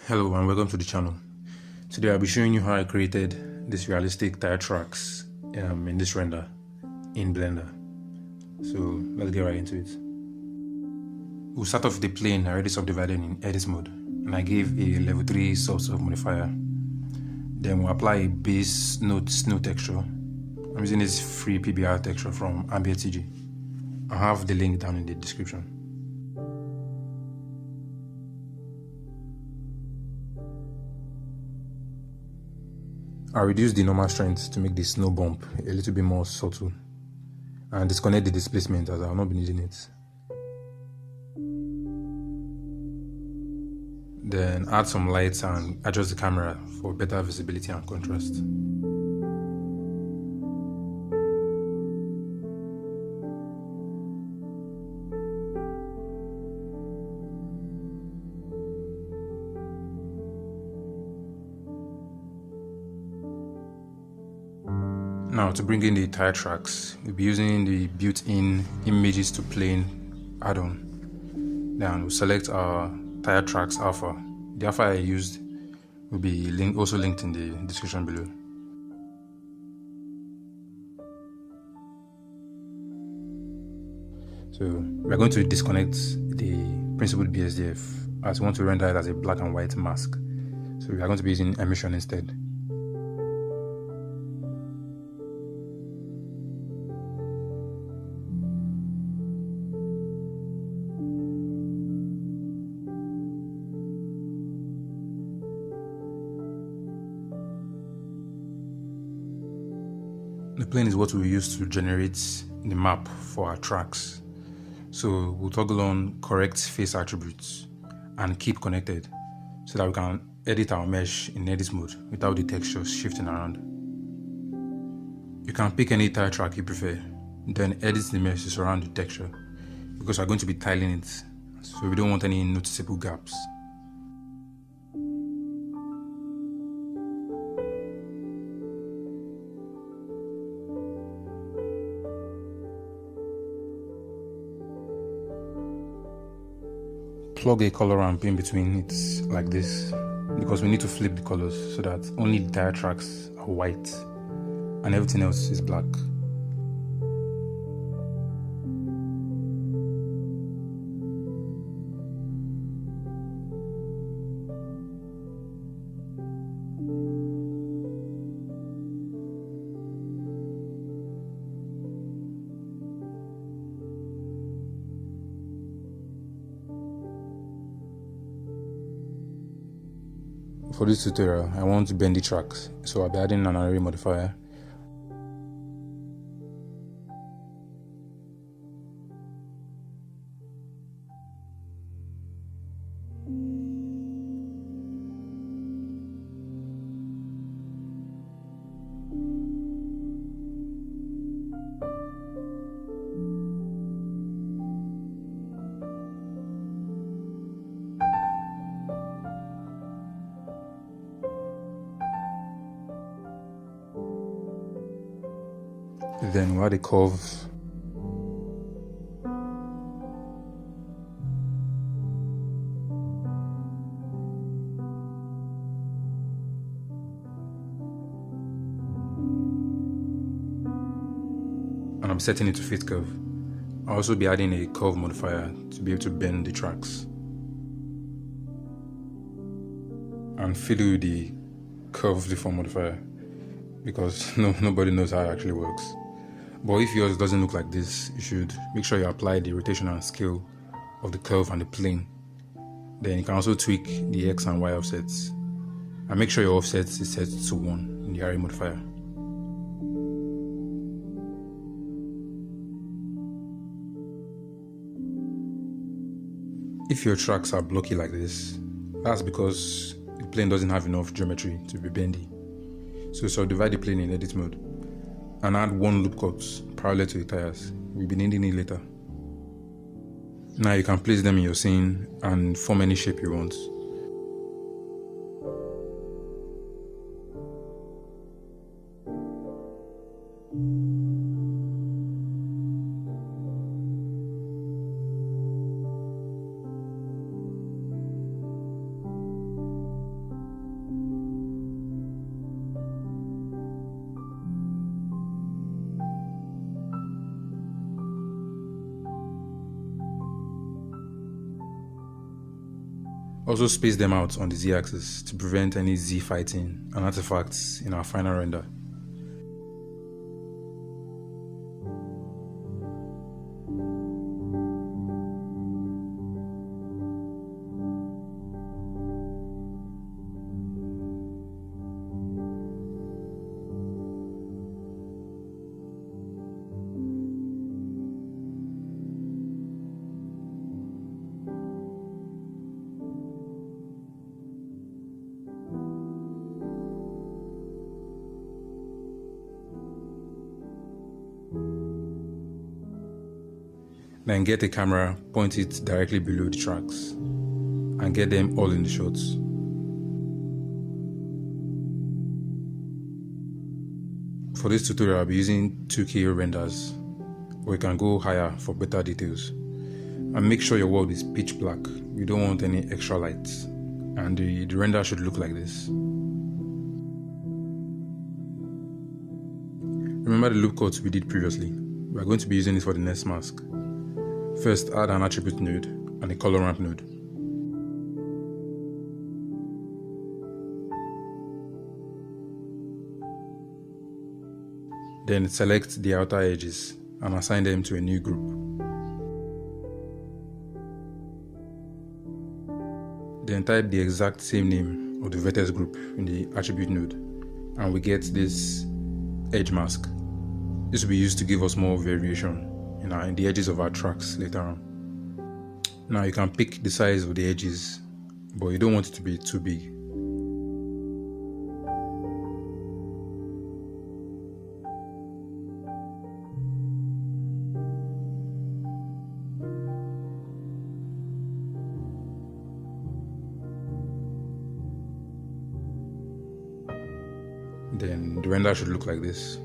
Hello and welcome to the channel. Today I'll be showing you how I created this realistic tire tracks in this render in Blender. So let's get right into it. We'll start off with the plane already subdivided in edit mode, and I gave a level 3 source of modifier. Then we'll apply a base node snow texture. I'm using this free PBR texture from Ambient TG. I'll have the link down in the description. I'll reduce the normal strength to make the snow bump a little bit more subtle and disconnect the displacement as I'll not be needing it. Then add some lights and adjust the camera for better visibility and contrast. Now to bring in the tire tracks, we'll be using the built-in images to plane add-on. Then we'll select our tire tracks alpha. The alpha I used will be also linked in the description below. So we're going to disconnect the principled BSDF as we want to render it as a black and white mask. So we are going to be using emission instead. The plane is what we use to generate the map for our tracks. So we'll toggle on correct face attributes and keep connected so that we can edit our mesh in edit mode without the textures shifting around. You can pick any tire track you prefer, then edit the mesh to surround the texture because we're going to be tiling it, so we don't want any noticeable gaps. Plug a color ramp in between it like this because we need to flip the colors so that only the tire tracks are white and everything else is black. For this tutorial, I want to bend the tracks, so I'll be adding an array modifier. Then we'll add a curve. And I'm setting it to fit curve. I'll also be adding a curve modifier to be able to bend the tracks. And fiddle the curve deform modifier because nobody knows how it actually works. But if yours doesn't look like this, you should make sure you apply the rotation and scale of the curve and the plane. Then you can also tweak the X and Y offsets. And make sure your offset is set to 1 in the array modifier. If your tracks are blocky like this, that's because the plane doesn't have enough geometry to be bendy. So subdivide the plane in edit mode and add 1 loop cut parallel to the tires. We'll be needing it later. Now you can place them in your scene and form any shape you want. Also space them out on the z-axis to prevent any z-fighting and artifacts in our final render. Then get a camera, point it directly below the tracks, and get them all in the shots. For this tutorial, I'll be using 2K renders, but you can go higher for better details. And make sure your world is pitch black. You don't want any extra lights. And the render should look like this. Remember the loop cuts we did previously. We are going to be using it for the next mask. First, add an attribute node and a color ramp node. Then select the outer edges and assign them to a new group. Then type the exact same name of the vertex group in the attribute node, and we get this edge mask. This will be used to give us more variation in the edges of our tracks later on. Now you can pick the size of the edges, but you don't want it to be too big. Then the render should look like this.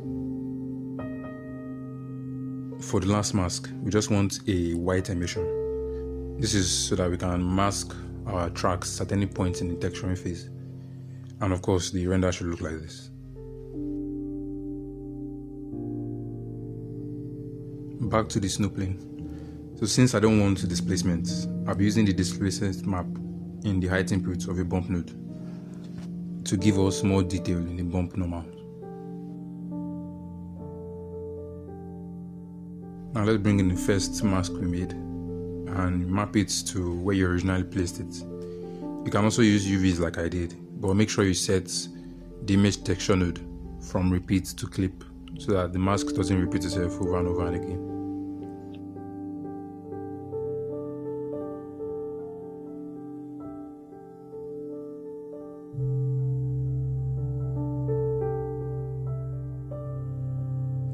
For the last mask, we just want a white emission. This is so that we can mask our tracks at any point in the texturing phase. And of course, the render should look like this. Back to the snow plane. So since I don't want displacement, I'll be using the displacement map in the height input of a bump node to give us more detail in the bump normal. Now let's bring in the first mask we made and map it to where you originally placed it. You can also use UVs like I did, but make sure you set the image texture node from repeat to clip so that the mask doesn't repeat itself over and over and again.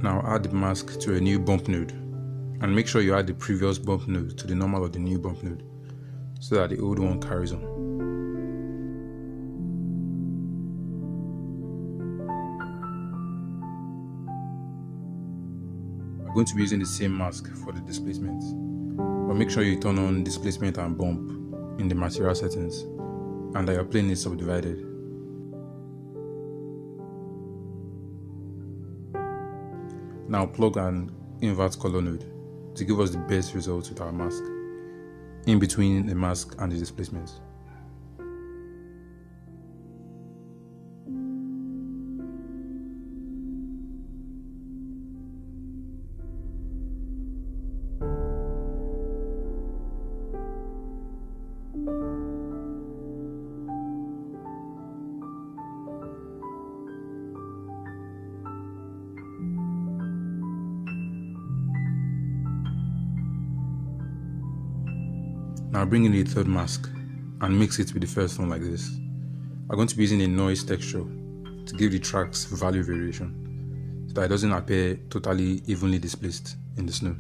Now add the mask to a new bump node, and make sure you add the previous bump node to the normal of the new bump node so that the old one carries on. We're going to be using the same mask for the displacement, but make sure you turn on displacement and bump in the material settings and that your plane is subdivided. Now plug an invert color node to give us the best results with our mask, in between the mask and the displacement. Now bring in the third mask and mix it with the first one like this. I'm going to be using a noise texture to give the tracks value variation so that it doesn't appear totally evenly displaced in the snow.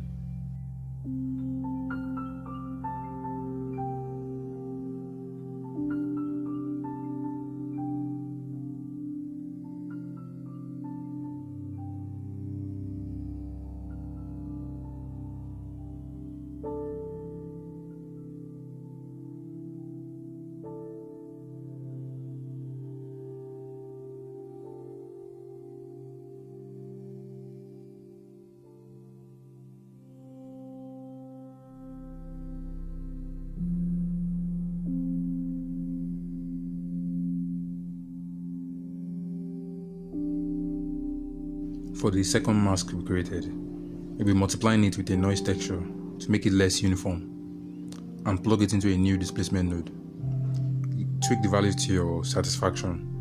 For the second mask we created, we'll be multiplying it with a noise texture to make it less uniform and plug it into a new displacement node. Tweak the values to your satisfaction.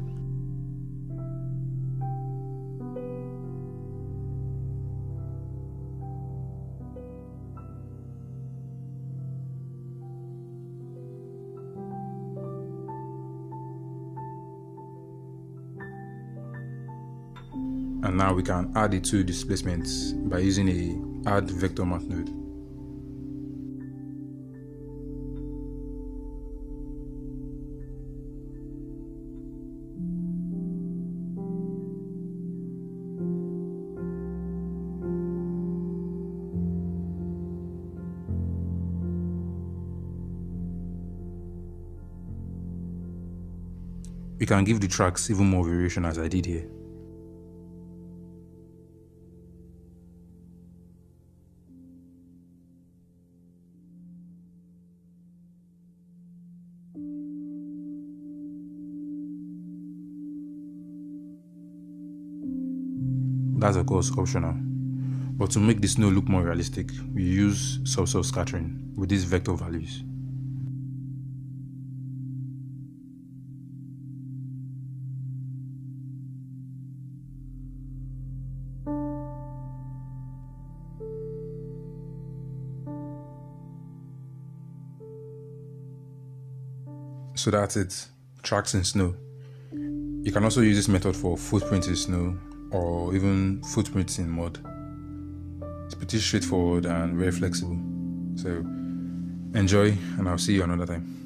And now we can add the two displacements by using a add vector math node. We can give the tracks even more variation as I did here. That's of course optional, but to make the snow look more realistic, we use subcell scattering with these vector values. So that's it, tracks in snow. You can also use this method for footprints in snow or even footprints in mud. It's pretty straightforward and very flexible. So enjoy, and I'll see you another time.